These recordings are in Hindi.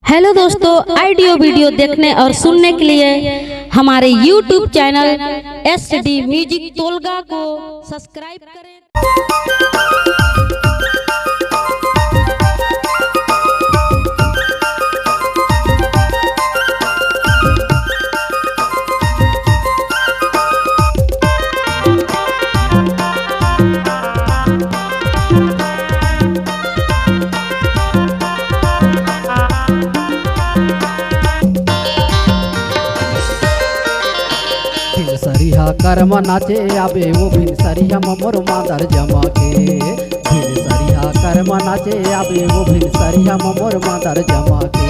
हेलो दोस्तों, ऑडियो वीडियो देखने और सुनने के लिए हमारे YouTube चैनल SD म्यूजिक तोलगा को सब्सक्राइब करें। सरिहा कर्म नाचे आबे वो भिन सरिहा मोर मादर जमा के भिन सरिहा कर्म नाचे आबे वो भिन सरिहा मोर मादर जमा के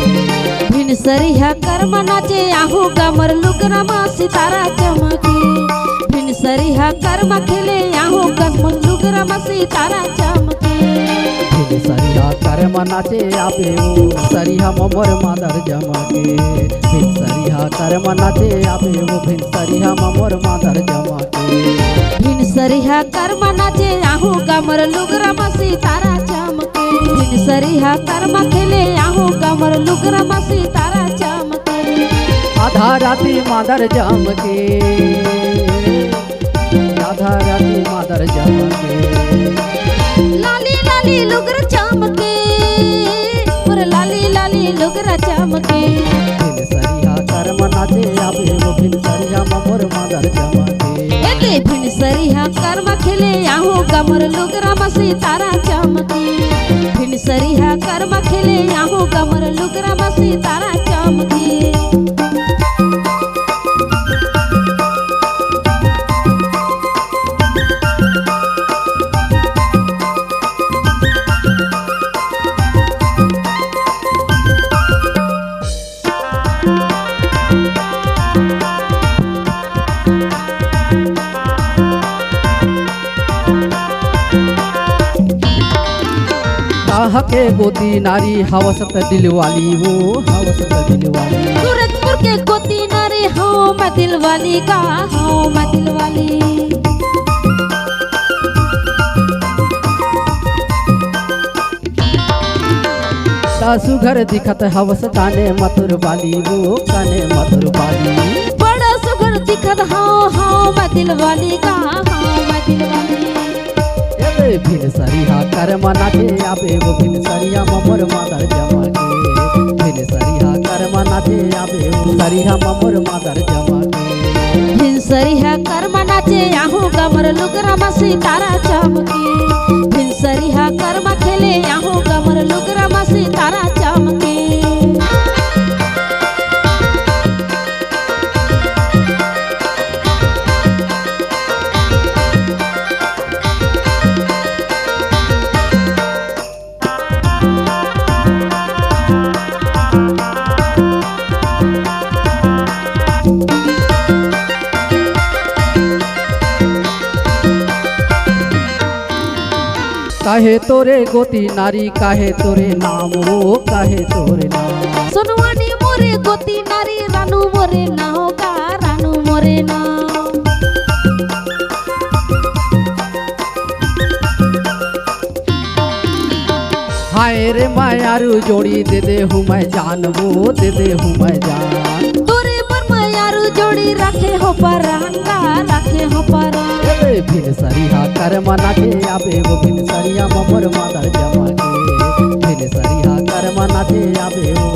भिन सरिहा कर्म नाचे आहू कमर लुगरमा सितारा चमके भिन सरिहा कर्म खेले आहू कमर लुगरमा सितारा चमके भिन सरिहा कर्म नाचे आबे वो सरिहा मोर मादर जमा के भिन सरिहा कर्म नाचे आबे वो भिन सरिहा मोर मादर जमा के भिन सरिहा कर्म नाचे आहू कमर लुगरमा सितारा चमके भिन सरिहा कर्म खेले आहू कमर लुगरमा सितारा चमके आधा राती मादर जम के आधा राती मादर जम के लाली लाली लुगर चमके और लाली लाली लुगर चमके भिन सरिहा कर्म नाचे आबे वो भिन सरिहा मोर मादर जमा के एते भिन सरिहा कर्म खेले आहू कमर लुगरमा सितारा चमके भिन सरिहा कर्म खेले आहू कमर लुगरमा सितारा चमके। के गोती नारी हवसत दिलवाली वो हवसत दिलवाली सूरजपुर के गोती नारी हाँ मैं दिलवाली का हाँ मैं दिलवाली सुघर दिखत हवस काने मथुर बाली वो काने मथुर बाली बड़ा सुघर दिखत हाँ हाँ मैं दिलवाली का हाँ मैं दिलवाली भिन सरिहा कर्म नाचे आबे वो भिन सरिहा मोर मादर जमा के भिन सरिहा कर्म नाचे आबे वो सरिहा मोर मादर जमा के भिन सरिहा कर्म नाचे आहू कमर लुगरमा सितारा चमके भिन सरिहा कर्म खेले आहू कमर लुगरमा सितारा चमके। काहे तोरे गोती नारी काहे तोरे नाम वो काहे तोरे नाम सुनवानी मोरे गोती नारी रानू मोरे नाव का रानू मोरे नाव हाय रे मायारू जोड़ी दे दे हूँ मैं जान वो दे दे हूँ मैं जान तोरे पर मायारू जोड़ी रखे हो परांगा रखे हो परांगा भिन सरिहा कर्म नाचे आबे वो भिन सरिहा मोर मादर जमा के भिन सरिहा कर्म नाचे आबे वो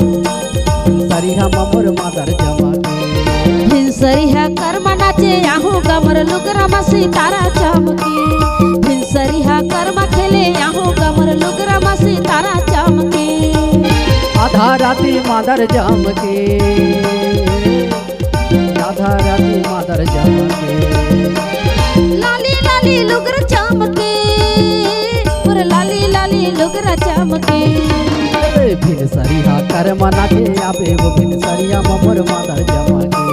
सरिहा मोर मादर जमा के भिन सरिहा कर्म नाचे आहू कमर लुगरमा सितारा चमके भिन सरिहा कर्म खेले आहू कमर लुगरमा सितारा चमके आधा राती मादर जम के आधा राती मादर जम के लाली लाली लुगर चमके और लाली लाली लुगर चमके भिन सरिहा कर्म नाचे आबे वो भिन सरिहा मोर मादर जमा के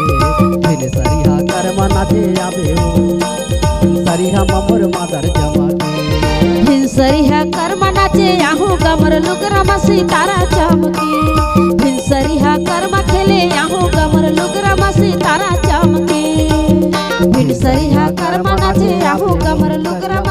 भिन सरिहा कर्म नाचे आबे वो सरिहा मोर मादर जमा के भिन सरिहा कर्म नाचे आहू कमर लुगरमा सितारा चमके भिन सरिहा कर्म खेले आहू कमर लुगरमा सितारा चमके भिन सरिहा कर्म नाचे आहू कमर लुगरमा